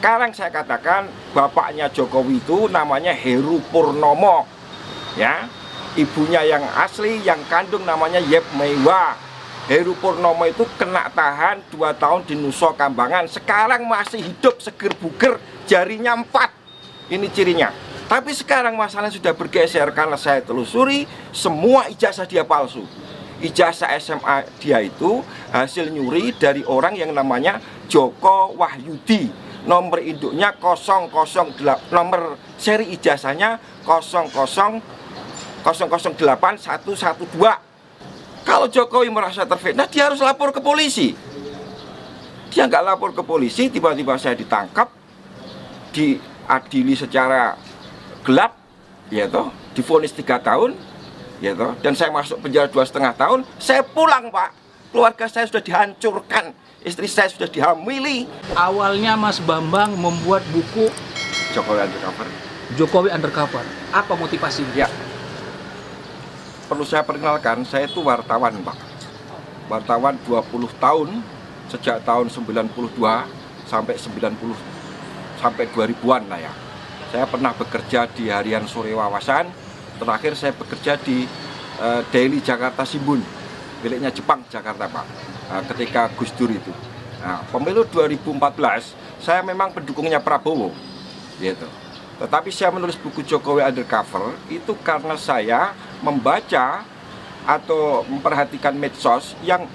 Sekarang saya katakan bapaknya Jokowi itu namanya Heru Purnomo, ya. Ibunya yang asli, yang kandung namanya Yep Meiwa. Heru Purnomo itu kena tahan 2 tahun di Nusa Kambangan. Sekarang masih hidup seger buger, jarinya 4. Ini cirinya. Tapi sekarang masalahnya sudah bergeser karena saya telusuri semua ijazah dia palsu. Ijazah SMA dia itu hasil nyuri dari orang yang namanya Joko Wahyudi. Nomor induknya 008, nomor seri ijazahnya 008-112. Kalau Jokowi merasa terfitnah, dia harus lapor ke polisi. Dia nggak lapor ke polisi, tiba-tiba saya ditangkap, diadili secara gelap, ya toh, divonis 3 tahun, ya toh, dan saya masuk penjara 2,5 tahun. Saya pulang, Pak. Keluarga saya sudah dihancurkan, istri saya sudah dihamili. Awalnya Mas Bambang membuat buku Jokowi Undercover. Jokowi Undercover. Apa motivasinya? Ya. Perlu saya perkenalkan, saya itu wartawan, Pak. Wartawan 20 tahun, sejak tahun 92 sampai 90 sampai 2000-an lah ya. Saya pernah bekerja di Harian Sore Wawasan. Terakhir saya bekerja di Daily Jakarta Shimbun, miliknya Jepang Jakarta, Pak. Ketika Gus Dur itu. Nah, pemilu 2014 saya memang pendukungnya Prabowo, gitu. Tetapi saya menulis buku Jokowi Undercover itu karena saya membaca atau memperhatikan medsos yang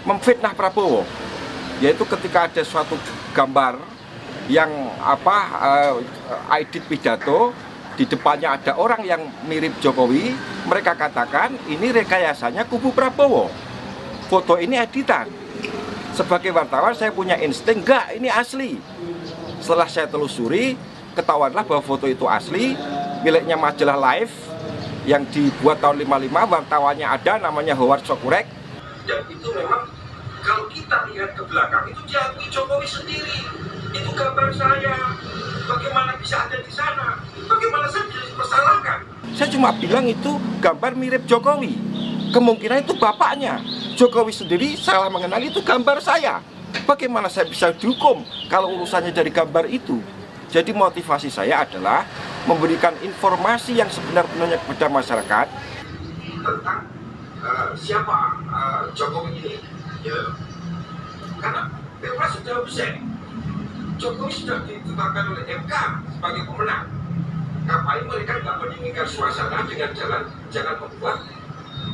memfitnah Prabowo. Yaitu ketika ada suatu gambar yang edit pidato, di depannya ada orang yang mirip Jokowi, mereka katakan ini rekayasanya kubu Prabowo. Foto ini editan. Sebagai wartawan saya punya insting, enggak, ini asli. Setelah saya telusuri, ketahuanlah bahwa foto itu asli, miliknya majalah Life yang dibuat tahun 55, wartawannya ada, namanya Howard Sokurek. Dan itu memang kalau kita lihat ke belakang itu diakui Jokowi sendiri. Itu gambar saya. Bagaimana bisa ada di sana? Bagaimana saya bisa dipersalahkan? Saya cuma bilang itu gambar mirip Jokowi. Kemungkinan itu bapaknya. Jokowi sendiri salah mengenal itu gambar saya. Bagaimana saya bisa dihukum kalau urusannya dari gambar itu? Jadi motivasi saya adalah memberikan informasi yang sebenar-benarnya kepada masyarakat tentang siapa Jokowi ini. Ya. Karena Pilpres sudah usai, Jokowi sudah ditetapkan oleh MK sebagai pemenang. Ngapain mereka nggak mendinginkan suasana dengan jangan membuat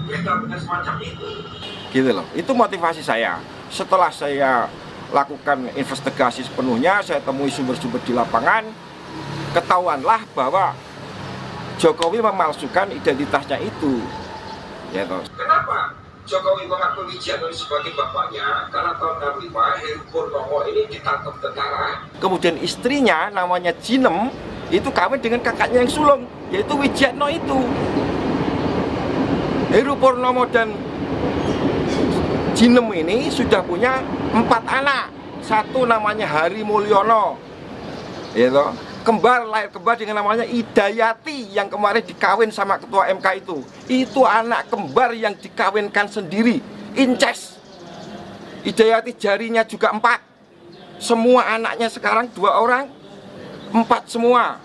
berita semacam itu? Gitu loh. Itu motivasi saya. Setelah saya lakukan investigasi sepenuhnya, saya temui sumber-sumber di lapangan, ketahuanlah bahwa Jokowi memalsukan identitasnya itu. Ya toh. Kenapa Jokowi mengakui Wijiano sebagai bapaknya? Karena tahun 65 Heru Purnomo ini ditangkap tentara. Kemudian istrinya namanya Jinem itu kawin dengan kakaknya yang sulung, yaitu Wijiano itu. Heru Purnomo dan Jinem ini sudah punya 4 anak. Satu namanya Hari Mulyono, gitu. Lahir kembar dengan namanya Idayati yang kemarin dikawin sama ketua MK itu. Itu anak kembar yang dikawinkan sendiri, inces. Idayati jarinya juga 4. Semua anaknya sekarang 2 orang, 4 semua.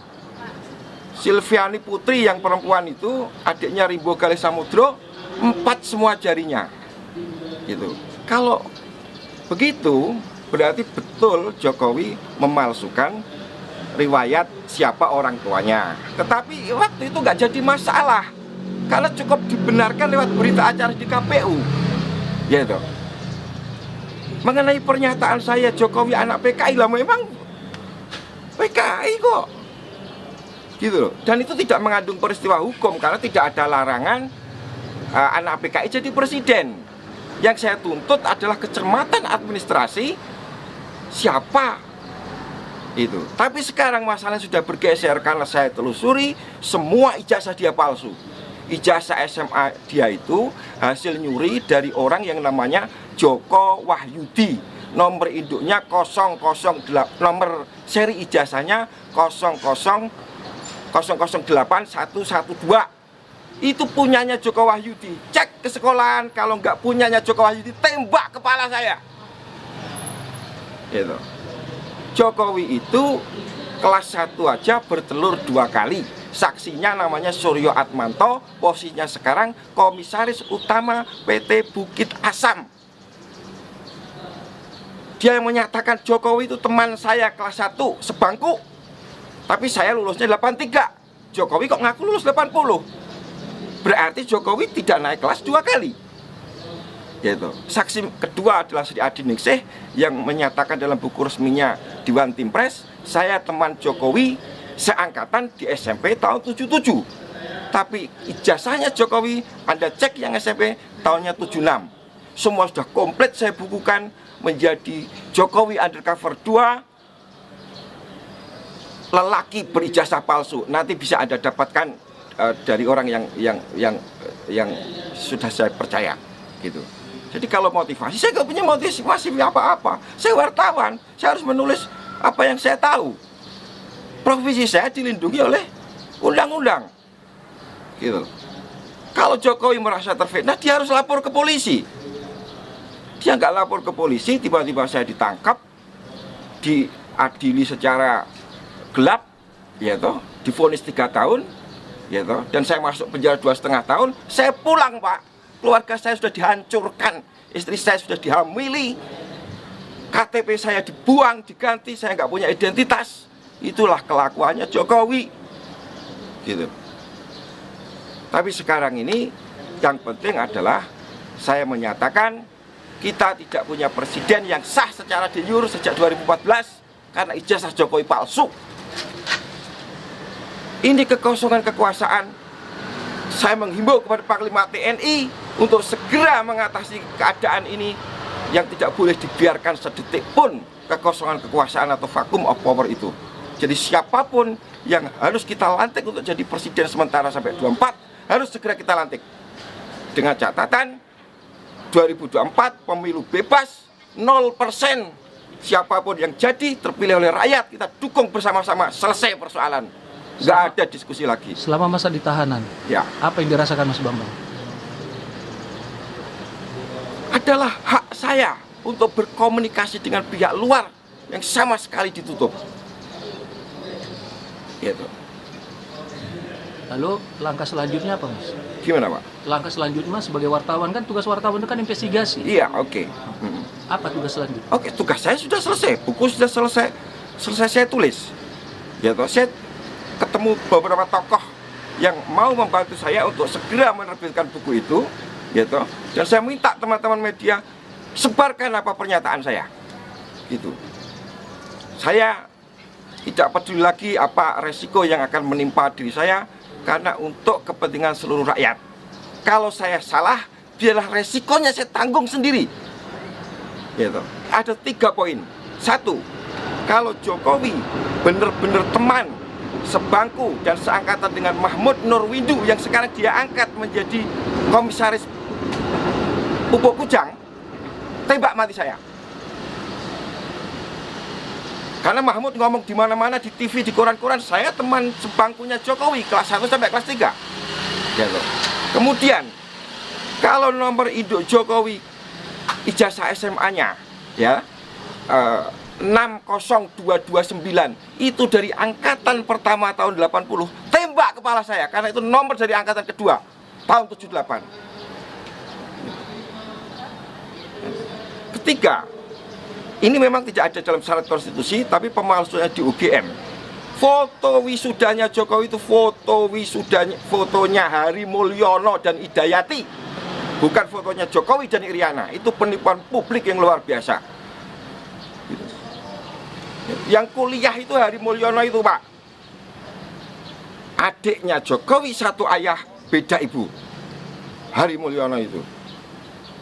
Silviani Putri yang perempuan itu, adiknya Rimbo Galih Samudro, 4 semua jarinya. Gitu. Kalau begitu berarti betul Jokowi memalsukan riwayat siapa orang tuanya. Tetapi waktu itu nggak jadi masalah karena cukup dibenarkan lewat berita acara di KPU. Gitu. Mengenai pernyataan saya Jokowi anak PKI, lah memang PKI kok. Gitu loh. Dan itu tidak mengandung peristiwa hukum karena tidak ada larangan anak PKI jadi presiden. Yang saya tuntut adalah kecermatan administrasi siapa itu. Tapi sekarang masalahnya sudah bergeser karena saya telusuri semua ijazah dia palsu. Ijazah SMA dia itu hasil nyuri dari orang yang namanya Joko Wahyudi. Nomor induknya 008, nomor seri ijazahnya 008-112. Itu punyanya Joko Wahyudi. Cek ke sekolahan, kalau nggak punyanya Joko Wahyudi, tembak kepala saya. Gitu. Jokowi itu kelas 1 aja bertelur 2 kali. Saksinya namanya Suryo Atmanto, posisinya sekarang komisaris utama PT Bukit Asam. Dia yang menyatakan Jokowi itu teman saya kelas 1 sebangku, tapi saya lulusnya 83. Jokowi kok ngaku lulus 80. Berarti Jokowi tidak naik kelas 2 kali. Gitu. Saksi kedua adalah Sri Adi Ningsih yang menyatakan dalam buku resminya di One Team Press, saya teman Jokowi seangkatan di SMP tahun 77. Tapi ijazahnya Jokowi Anda cek yang SMP tahunnya 76. Semua sudah komplit saya bukukan menjadi Jokowi Undercover 2, lelaki berijazah palsu. Nanti bisa Anda dapatkan dari orang yang sudah saya percaya, gitu. Jadi kalau motivasi, saya nggak punya motivasi apa-apa. Saya wartawan, saya harus menulis apa yang saya tahu. Profesi saya dilindungi oleh undang-undang, gitu. Kalau Jokowi merasa terfitnah, dia harus lapor ke polisi. Dia nggak lapor ke polisi, tiba-tiba saya ditangkap, diadili secara gelap, ya toh, divonis 3 tahun, ya toh, dan saya masuk penjara 2,5 tahun. Saya pulang, Pak. Keluarga saya sudah dihancurkan, istri saya sudah dihamili, KTP saya dibuang, diganti, saya nggak punya identitas. Itulah kelakuannya Jokowi, gitu. Tapi sekarang ini yang penting adalah saya menyatakan kita tidak punya presiden yang sah secara de jure sejak 2014 karena ijazah Jokowi palsu. Ini kekosongan kekuasaan. Saya menghimbau kepada Panglima TNI untuk segera mengatasi keadaan ini yang tidak boleh dibiarkan sedetik pun kekosongan kekuasaan atau vakum of power itu. Jadi siapapun yang harus kita lantik untuk jadi presiden sementara sampai 24 harus segera kita lantik. Dengan catatan 2024 pemilu bebas 0%. Siapapun yang jadi terpilih oleh rakyat kita dukung bersama-sama, selesai persoalan. Nggak ada diskusi lagi. Selama masa di tahanan, ya, apa yang dirasakan Mas Bambang? Adalah hak saya untuk berkomunikasi dengan pihak luar yang sama sekali ditutup. Gitu. Lalu langkah selanjutnya apa, Mas? Gimana, Pak? Langkah selanjutnya Mas, sebagai wartawan kan tugas wartawan itu kan investigasi. Iya, oke. Apa tugas selanjutnya? Oke, tugas saya sudah selesai, buku sudah selesai saya tulis. Gitu. Saya ketemu beberapa tokoh yang mau membantu saya untuk segera menerbitkan buku itu, gitu. Dan saya minta teman-teman media sebarkan apa pernyataan saya, gitu. Saya tidak peduli lagi apa resiko yang akan menimpa diri saya, karena untuk kepentingan seluruh rakyat. Kalau saya salah, biarlah resikonya saya tanggung sendiri, gitu. Ada 3 poin. 1, kalau Jokowi benar-benar teman sebangku dan seangkatan dengan Mahmud Nurwindu yang sekarang dia angkat menjadi komisaris Pupuk Kujang, tembak mati saya. Karena Mahmud ngomong di mana-mana, di TV, di koran-koran, saya teman sebangkunya Jokowi kelas 1 sampai kelas 3. Gitu. Kemudian kalau nomor induk Jokowi ijazah SMA-nya ya 60229 itu dari angkatan pertama tahun 80, tembak kepala saya karena itu nomor dari angkatan kedua tahun 78. Ketiga, ini memang tidak ada dalam syarat konstitusi, tapi pemalsuannya di UGM. Foto wisudanya Jokowi itu fotonya Hari Mulyono dan Idayati, bukan fotonya Jokowi dan Iriana. Itu penipuan publik yang luar biasa. Yang kuliah itu Hari Mulyono itu, Pak, adiknya Jokowi, satu ayah beda ibu. Hari Mulyono itu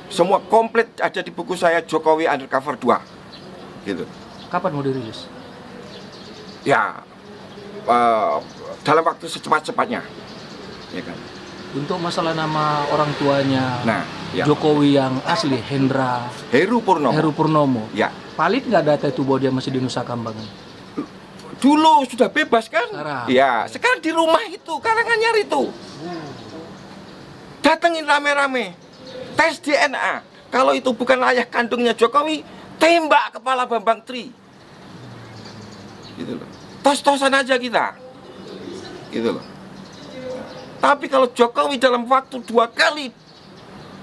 semua komplit ada di buku saya Jokowi Undercover 2, gitu. Kapan mau dirilis? Ya, dalam waktu secepat-cepatnya, ya kan. Untuk masalah nama orang tuanya, Nah, ya. Jokowi yang asli Heru Purnomo. Ya. Valid nggak data itu bahwa dia masih di Nusa Kambangan? Dulu sudah bebas kan? Sekarang. Ya, sekarang di rumah itu, Karanganyar itu. Datengin rame-rame, tes DNA. Kalau itu bukan ayah kandungnya Jokowi, tembak kepala Bambang Tri. gitu loh. Tos-tosan aja kita, gitu loh. Tapi kalau Jokowi dalam waktu 2 kali,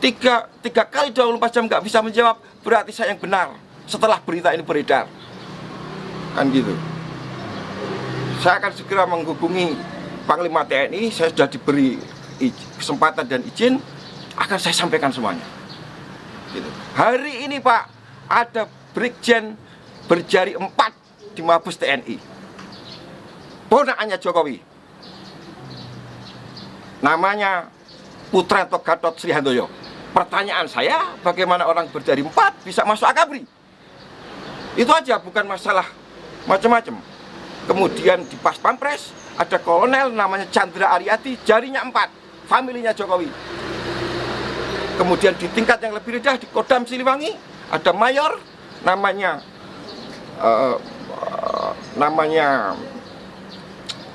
3 kali 24 jam nggak bisa menjawab, berarti saya yang benar setelah berita ini beredar, kan gitu. Saya akan segera menghubungi Panglima TNI. Saya sudah diberi kesempatan dan izin, akan saya sampaikan semuanya, gitu. Hari ini Pak, ada Brigjen berjari 4 di Mabes TNI, ponakannya Jokowi, namanya Putranto Gatot Srihandoyo. Pertanyaan saya, bagaimana orang berjari 4 bisa masuk Akabri? Itu aja, bukan masalah macam-macam. Kemudian di Pas Pampres ada kolonel namanya Chandra Ariati, jarinya 4, familinya Jokowi. Kemudian di tingkat yang lebih rendah di Kodam Siliwangi ada mayor namanya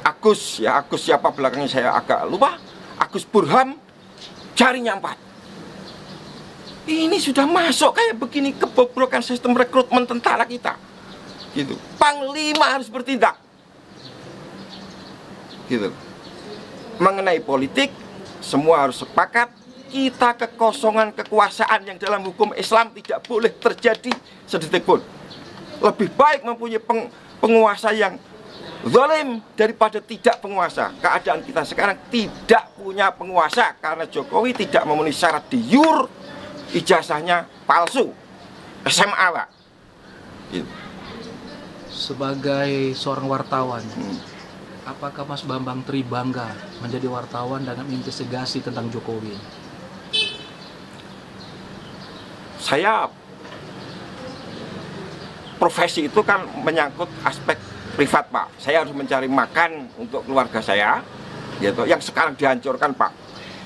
Agus, ya Agus siapa belakangnya saya agak lupa. Agus Burham, jarinya 4. Ini sudah masuk kayak begini, kebobrokan sistem rekrutmen tentara kita, gitu. Panglima harus bertindak, gitu. Mengenai politik, semua harus sepakat. Kita kekosongan kekuasaan yang dalam hukum Islam tidak boleh terjadi sedetik pun. Lebih baik mempunyai penguasa yang zalim daripada tidak penguasa. Keadaan kita sekarang tidak punya penguasa karena Jokowi tidak memenuhi syarat di iur, ijazahnya palsu, SMA Pak, gitu. Sebagai seorang wartawan, apakah Mas Bambang Tri bangga menjadi wartawan dalam investigasi tentang Jokowi? Saya, profesi itu kan menyangkut aspek privat Pak. Saya harus mencari makan untuk keluarga saya, gitu. Yang sekarang dihancurkan Pak.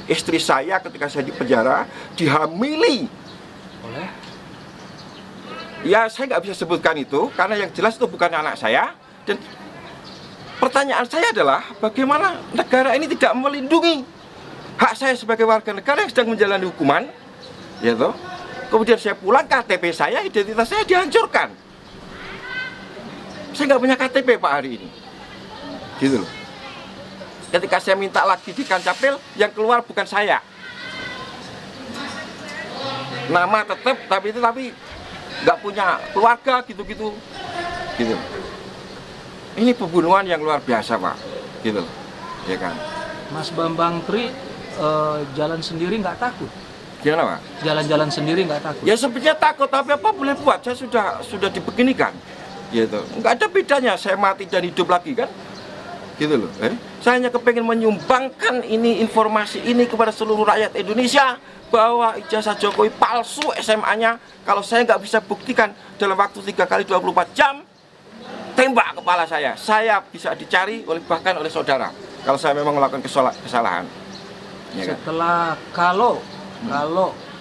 Istri saya ketika saya di penjara dihamili Oleh? Ya saya nggak bisa sebutkan itu karena yang jelas itu bukan anak saya. Dan pertanyaan saya adalah bagaimana negara ini tidak melindungi hak saya sebagai warga negara yang sedang menjalani hukuman, gitu. Kemudian saya pulang, KTP saya, identitas saya dihancurkan. Saya nggak punya KTP Pak hari ini, gitu loh. Ketika saya minta lagi di Kancapil, yang keluar bukan saya. Nama tetap, tapi nggak punya keluarga, gitu. Ini pembunuhan yang luar biasa Pak, gitu, ya kan. Mas Bambang Tri jalan sendiri nggak takut? Gimana Pak? Jalan-jalan sendiri nggak takut? Ya sebenarnya takut, tapi apa boleh buat? Saya sudah dibeginikan, gitu. Nggak ada bedanya saya mati dan hidup lagi kan, gitu loh. Saya hanya kepengen menyumbangkan ini, informasi ini kepada seluruh rakyat Indonesia bahwa ijazah Jokowi palsu SMA-nya. Kalau saya nggak bisa buktikan dalam waktu 3 kali 24 jam, tembak kepala saya bisa dicari bahkan oleh saudara kalau saya memang melakukan kesalahan, ya kan? Setelah kalau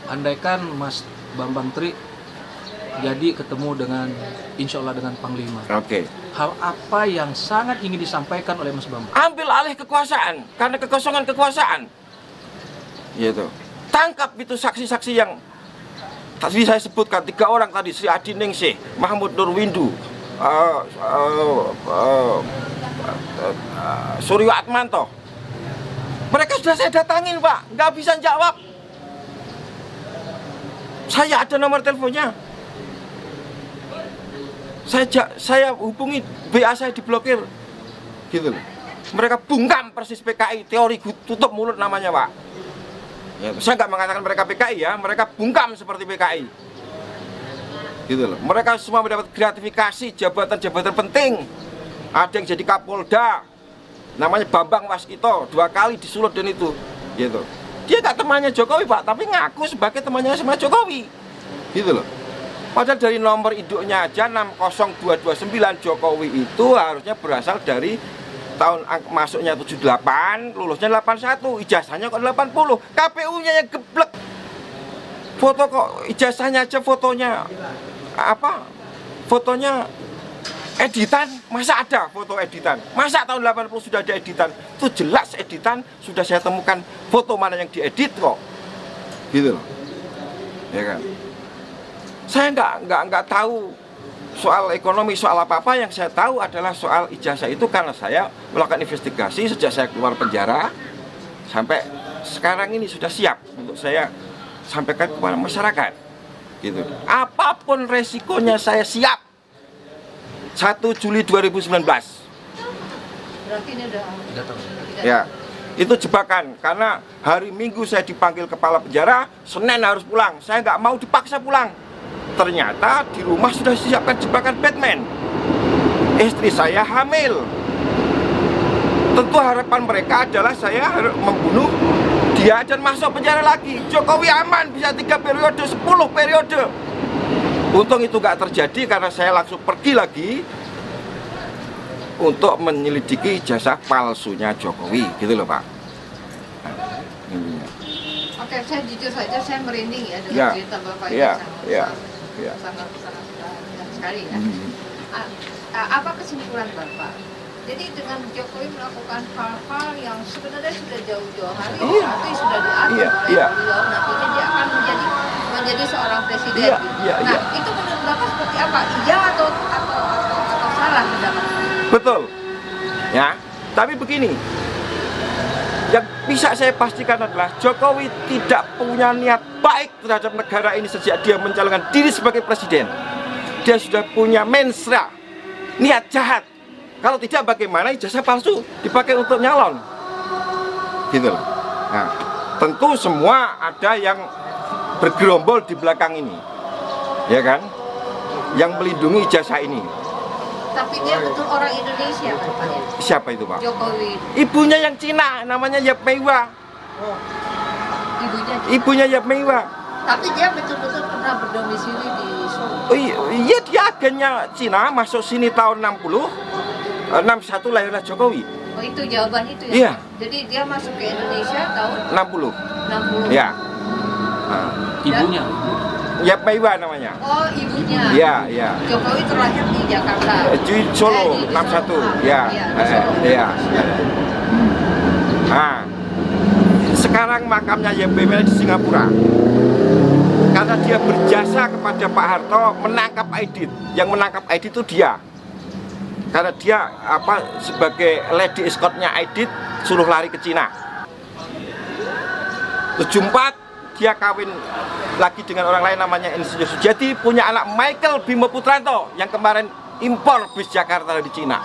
andaikan Mas Bambang Tri jadi ketemu dengan, insya Allah dengan Panglima, Oke. hal apa yang sangat ingin disampaikan oleh Mas Bambang? Ambil alih kekuasaan karena kekosongan kekuasaan, gitu. Tangkap itu saksi-saksi yang tadi saya sebutkan, 3 orang tadi, Sri Adi Ningsih, Mahmud Nurwindu, Suryo Atmanto. Mereka sudah saya datangin Pak, nggak bisa jawab. Saya ada nomor teleponnya. Saya hubungi, BA saya diblokir, gitu loh. Mereka bungkam persis PKI, teori tutup mulut namanya Pak. Ya, saya nggak mengatakan mereka PKI ya, mereka bungkam seperti PKI, gitu loh. Mereka semua mendapat gratifikasi jabatan-jabatan penting. Ada yang jadi Kapolda, namanya Bambang Waskito, 2 kali disulut dan itu, gitu. Dia nggak temannya Jokowi Pak, tapi ngaku sebagai temannya sama Jokowi, gitu loh. Padahal dari nomor induknya aja 60229 Jokowi itu harusnya berasal dari tahun masuknya 78, lulusnya 81, ijazahnya kok 80. KPU-nya yang geblek. Foto kok ijazahnya aja fotonya apa? Fotonya editan, masa ada foto editan? Masa tahun 80 sudah ada editan? Itu jelas editan, sudah saya temukan foto mana yang diedit kok. Gitu loh. Ya kan? Saya nggak tahu soal ekonomi, soal apa-apa. Yang saya tahu adalah soal ijazah itu karena saya melakukan investigasi sejak saya keluar penjara sampai sekarang ini sudah siap untuk saya sampaikan kepada masyarakat. Gitu. Apapun resikonya saya siap. 1 Juli 2019. Berarti ini udah Ya, itu jebakan karena hari Minggu saya dipanggil kepala penjara, Senin harus pulang. Saya nggak mau dipaksa pulang. Ternyata di rumah sudah disiapkan jebakan Batman. Istri saya hamil. Tentu harapan mereka adalah saya harus membunuh dia dan masuk penjara lagi. Jokowi aman bisa 3 periode, 10 periode. Untung itu nggak terjadi karena saya langsung pergi lagi untuk menyelidiki ijazah palsunya Jokowi, gitu loh Pak. Oke, saya jujur saja saya merinding ya dengan Ya, cerita Bapak ya, ini ya, sangat sekali ya. Hmm. Apa kesimpulan Bapak? Jadi dengan Jokowi melakukan hal-hal yang sebenarnya sudah jauh-jauh hari, Iya. nanti sudah diatur Iya, oleh iya. beliau, nantinya dia akan menjadi seorang presiden. Iya, gitu. iya, Nah, iya. itu menurut Bapak seperti apa? Iya atau salah pendapat? Betul. Ya, tapi begini. Yang bisa saya pastikan adalah Jokowi tidak punya niat baik terhadap negara ini sejak dia mencalonkan diri sebagai presiden. Dia sudah punya mensra, niat jahat. Kalau tidak bagaimana ijazah palsu dipakai untuk nyalon. Gitu loh. Nah, tentu semua ada yang bergerombol di belakang ini. Ya kan? Yang melindungi ijazah ini. Tapi dia betul orang Indonesia Bapak ya? Siapa itu, Pak? Jokowi, Ibunya yang Cina, namanya Yap Meiwa. ibunya. Ibunya Yap Meiwa. Tapi dia betul-betul pernah berdomisili di Solo. Oh iya, dia agennya Cina, masuk sini tahun 60. 61 lahirlah Jokowi. Oh itu jawaban itu ya? Iya. Jadi dia masuk ke Indonesia tahun 60. 60. Ya. Ibunya. Yap Meiwa namanya. Oh ibunya. Iya, iya. Jokowi terlahir di Jakarta. Di Solo, Di 61. Solo. Ya. Iya, di Solo. Iya. Nah, sekarang makamnya Yap Meiwa di Singapura. Karena dia berjasa kepada Pak Harto menangkap Aidit. Yang menangkap Aidit itu dia. Karena dia sebagai lady escortnya Aidit suruh lari ke Cina. 74 dia kawin lagi dengan orang lain namanya Insinyur Sujadi, punya anak Michael Bimo Putranto yang kemarin impor bis Jakarta dari Cina.